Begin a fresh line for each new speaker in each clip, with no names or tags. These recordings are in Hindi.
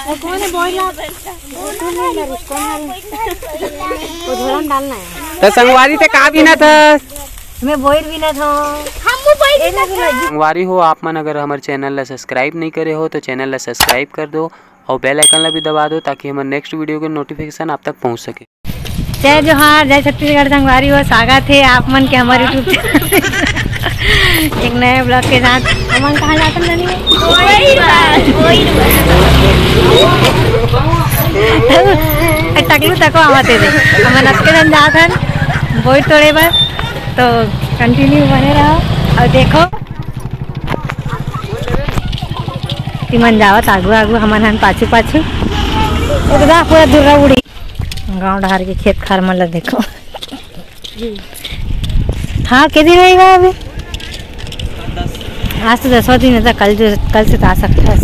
तो संगवारी ते का भी ना था
मैं बोर भी ना था
संगवारी हो आप मन अगर हमारे चैनल ला सब्सक्राइब नहीं करे हो तो चैनल ला सब्सक्राइब कर दो और बेल आइकन ला भी दबा दो ताकि हमारे नेक्स्ट वीडियो के नोटिफिकेशन आप तक पहुंच सके।
जय जोहार, जय छत्तीसगढ़। संगवारी हो स्वागत है आप मन के हमारे यूट्यूब एक नए ब्लॉग के साथ। हम कहाँ जाते हैं टकलू तको आते थे हम के दिन जात बोई तोड़े पर, तो कंटिन्यू बने रहो और देखो तिमन जावत आगू आगू हमन हन पाछू पाछू एकदम पूरा दुर्गा उड़ी गाँव डहार के खेत खार मन ला देखो। हाँ के दिन रहेगा अभी? आज तो 10वां दिन था, कल से तो आ सकता है।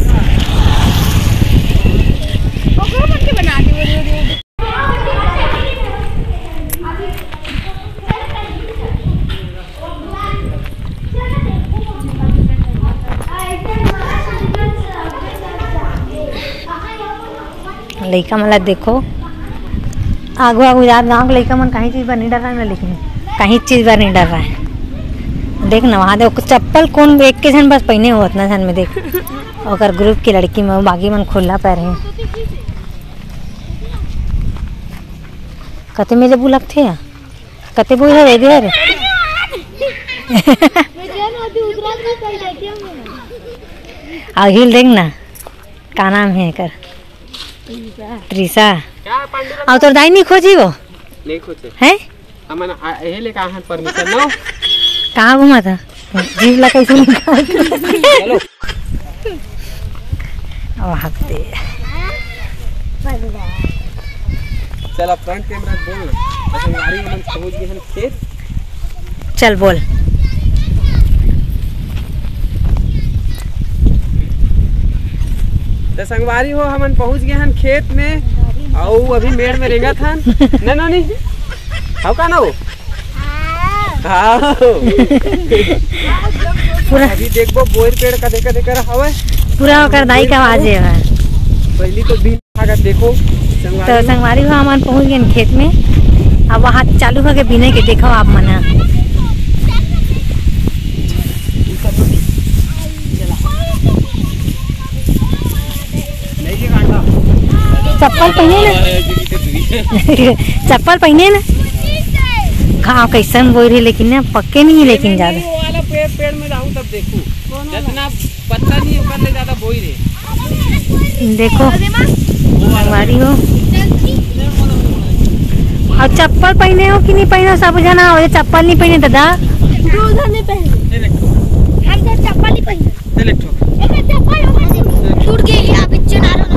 लड़का मतलब देखो आगू आगू याद गाँव के लड़का मन कहीं चीज़ पर नहीं डर रहा है, लेकिन कहीं चीज़ पर नहीं डर रहा है। देख ना वहाँ देखो चप्पल कौन एक के जन बस पहने हो उतना जन में देख, और ग्रुप की लड़की में बाकी मन खुला पैर है। कते में जब बुलक थे कते बोल है इधर और हिल देख ना का नाम है कर त्रिशा। और तोर दाई नहीं खोजी वो
नहीं खोजे
हैं
हमन एहे ले कहां परमिशन नो
कहाँ घुमा था जीव ला कैसे निकाल
चलो
वहाँ पे
चल फ्रंट कैमरा बोल ना संगवारी हमन पहुंच गए हन खेत।
चल बोल।
तो संगवारी हो हमन पहुंच गए हन खेत में और अभी मेड़ में रेंगा था ना ना नहीं हाउ का ना हो पूरा अभी देखबो बोर पेड़ का देखा देखा हवे
पूरा ओकर दाई का आवाज है।
पहली तो दिन आकर देखो
तो संगवारी हो हमन पहुंच गए खेत में, अब वहाँ चालू हो के बिने के देखो आप मना चप्पल पहने ना चप्पल पहने ना हाँ कैसन बोल रही, लेकिन ना पक्के नहीं है, लेकिन ज्यादा
वाला पेड़ में रहूं तब देखू जितना पत्ता नहीं ऊपर ले ज्यादा बोई रे
देखो हमारी हो। और चप्पल पहने हो कि नहीं पहने हो सब जना हो, चप्पल नहीं पहने दादा
नहीं पहने हम तो चप्पल नहीं पहने एक चप्पल टूट गई है अभी चनारो न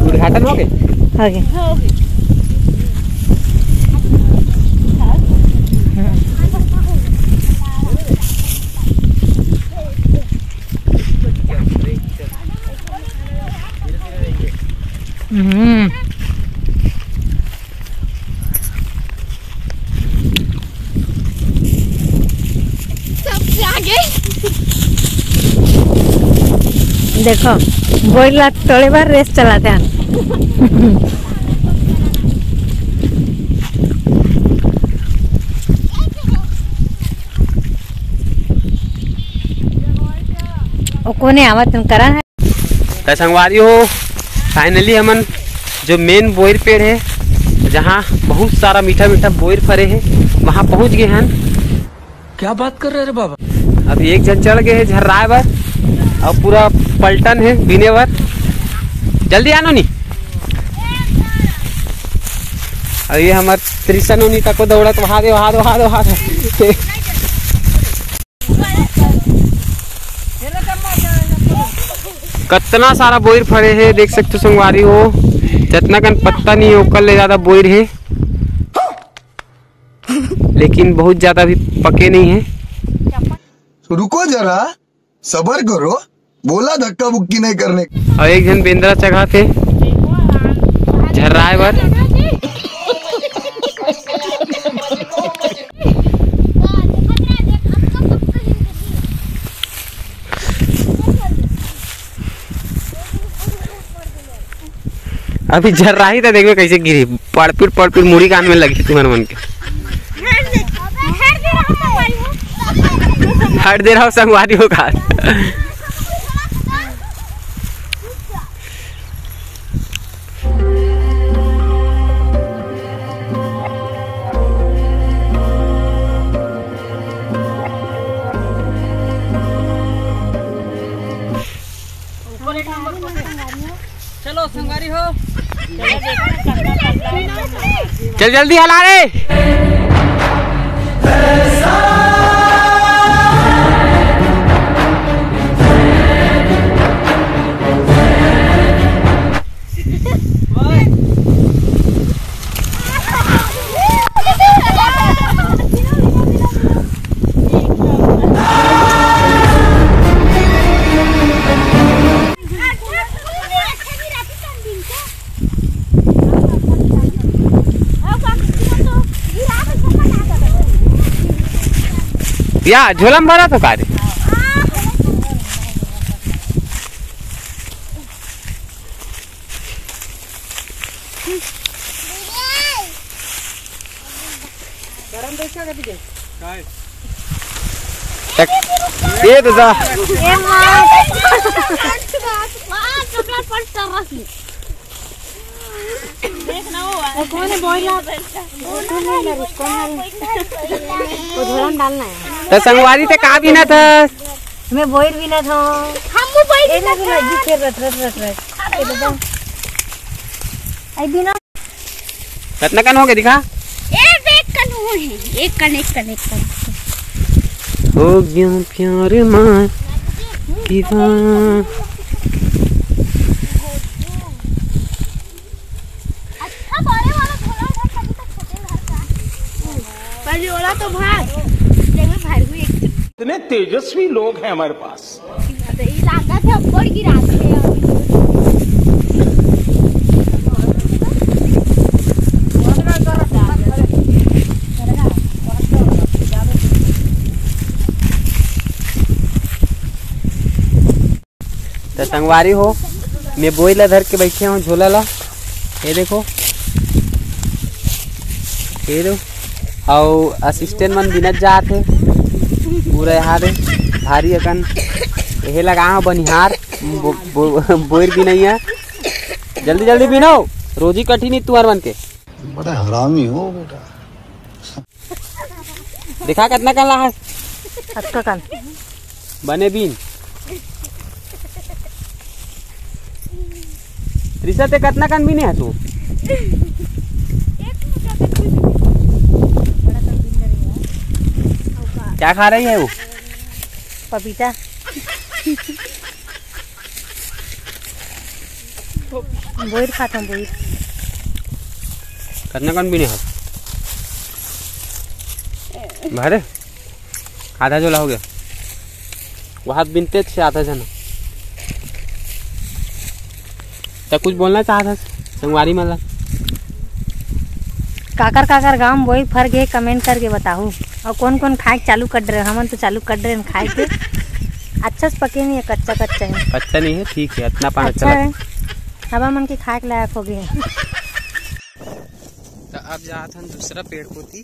उद्घाटन हो गए
हो गए देखो बोला थोड़े बार रेस चलाते हैं कोने आवा तुम करा है।
तो संगवारी हो फाइनली हमन जो मेन बोर पेड़ है जहाँ बहुत सारा मीठा मीठा बोर फरे है वहाँ पहुँच गए हैं।
क्या बात कर रहे रे बाबा?
अभी एक जन चढ़ गए है झर्राए बर और पूरा पलटन है बिने बर। जल्दी आनो नी और ये हमार त्रिशा नोनी तक को दौड़त वहाँ दे वहाँ दे वहाँ दे वहाँ दे कितना सारा बोर फरे है देख सकते हो संगवारी हो, जितना कन पत्ता नहीं है ओकर ले ज्यादा बोर है, लेकिन बहुत ज्यादा भी पके नहीं है।
रुको जरा सबर करो, बोला धक्का बुक्की नहीं करने।
और एक जन बेंद्रा चढ़ा थे झर्राए बर अभी जर रही तो देखो कैसे गिरी, पड़पिर मुड़ी कान में लगी तुम्हारे मन के। हट दे रहा हूँ संगवारी हो का।
चलो संगारी हो,
चल जल्दी हला रे। या झोलम भरा तो कार्य ये तो जा
कौन है बोला डालना है
तो संगवारी ते का भी ना था,
मैं बोइर भी ना था,
हम बोइर
ना तो लगी फिर रट आई भी ना
कितना कन हो गया दिखा।
एक कन हो है, एक कन
हो गया प्यार मां दीवाना।
अच्छा बड़े वाला झोला था, कभी तक छोटे घर का पहले वाला तो भाग देखो भाई हुई
इतने तेजस्वी लोग हैं हमारे पास।
इलाका थे ऊपर गिरा थे।
तो संगवारी हो, मैं बोई ला धर के बैठे हूँ झोला ला, ये देखो ये दो और असिस्टेंट मन बिनत जात है पूरा यहाँ रे भारी अकन यही लगा हूँ बनिहार बोर भी नहीं है। जल्दी जल्दी बिनो, रोजी कठिन तुम्हार बन के।
बड़ा हरामी हो बेटा।
देखा कितना कला है
अच्छा कल
बने बीन रिसा ते कितना कन भी नहीं है तू। क्या खा रही है वो?
पपीता बोइर खाता हूँ बोइर।
कितना कन भी नहीं है भरे आधा झोला हो गया। वहां बिनते थे आधा जना। तो कुछ बोलना चाहता संगवारी मतलब
काकर गाँव में वही फर्क है, कमेंट करके बताओ। और कौन कौन खाए चालू कर रहे, हम तो चालू कर रहे हैं खाए के। अच्छा से पके नहीं है, कच्चा कच्चा है।
कच्चा नहीं है, ठीक है, इतना पानी
अच्छा है, हवा मन के खाए के लायक हो गए।
तो अब जात हम दूसरा पेड़ पोती।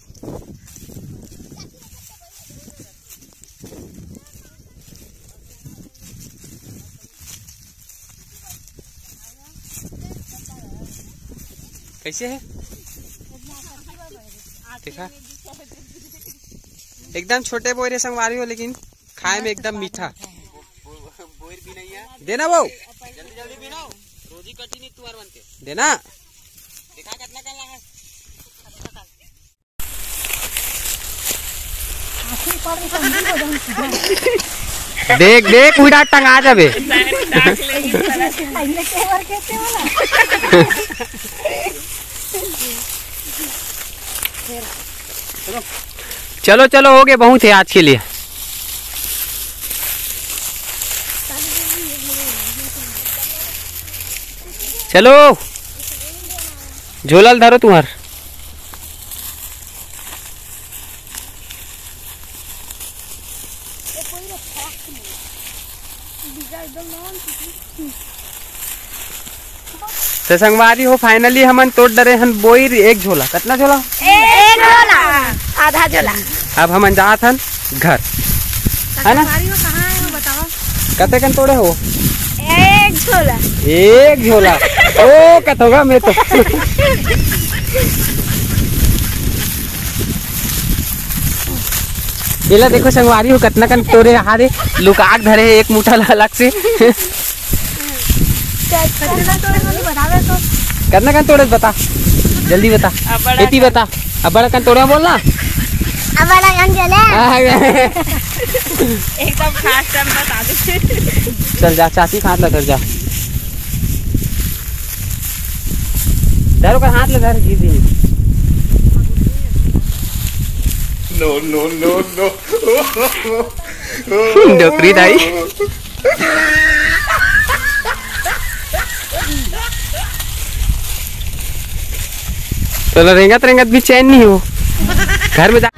कैसे है देखा, एकदम छोटे बोर संगवारी हो लेकिन खाए में एकदम मीठा। बोर भी नहीं है, देना वो जल्दी जल्दी बिनो, रोजी कठी नहीं तुम्हार बनते देना। देखा कितना कल है। देख देख उड़ा टंगा जाबे। चलो चलो हो गए, बहुत है आज के लिए। चलो झोला धरो तुम्हार। तो संगवारी हो फाइनली हमन तोड़ डरे हन बोई एक झोला। कितना झोला?
एक झोला, आधा झोला।
अब हमन जात हन घर, है ना?
कहाँ है वो बताओ।
कते कन तोड़े हो?
एक झोला।
एक झोला। ओ कत होगा मैं तो। ये देखो संगवारी हो कितना कन तोड़े हारे लुकाक धरे एक मुठा अलग से। कितना कन तोड़े बता, जल्दी बता, इतनी बता। अब बड़ा कन तोड़े बोलना।
अब बड़ा कन चले।
एकदम फास्ट टाइम बता दे।
चल जा चाची हाथ लगा जा। डरो का हाथ लगा गिर दी।
No no no no.
डोकरी दाई। चलो रेंगत रेंगत भी चैन नहीं हो। घर में जा।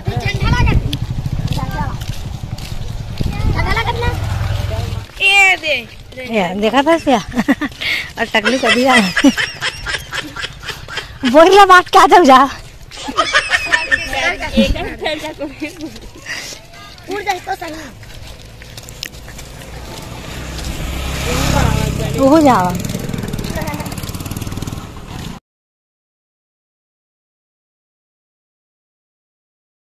देखा था क्या? और टकली कभी आए। बोला बात क्या था जा। वो जावा।